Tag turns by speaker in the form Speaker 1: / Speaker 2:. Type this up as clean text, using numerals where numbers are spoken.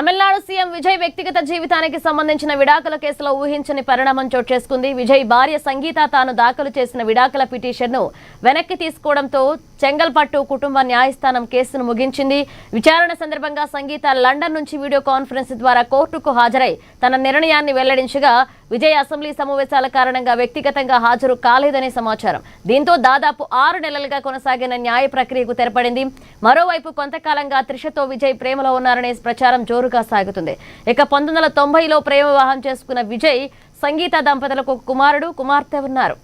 Speaker 1: Tamil Nadu CM Vijay వ్యక్తిగత జీవితానికి సంబంధించిన విడాకుల కేసులో ఊహించని పరిణామం చోటు చేసుకుంది. విజయ్ భార్య సంగీత తాను దాఖలు చేసిన విడాకుల పిటిషన్ను వెనక్కి తీసుకోవడంతో చెంగల్పట్టు కుటుంబ న్యాయస్థానం కేసును ముగించింది. విచారణ సందర్భంగా సంగీత లండన్ నుంచి వీడియో కాన్ఫరెన్స్ ద్వారా కోర్టుకు హాజరై తన నిర్ణయాన్ని వెల్లడించగా విజయ్ అసెంబ్లీ సమావేశాల కారణంగా వ్యక్తిగతంగా హాజరు కాలేదని సమాచారం. దీంతో దాదాపు 6 నెలలుగా కొనసాగిన న్యాయ ప్రక్రియకు తెరపడింది. మరోవైపు కొంతకాలంగా త్రిషతో విజయ్ ప్రేమలో ఉన్నారనే ప్రచారం జోరుగా సాగుతుంది. ఇక 1990లో ప్రేమ వివాహం చేసుకున్న విజయ్ సంగీత దంపతులకు కుమారుడు కుమార్తె ఉన్నారు.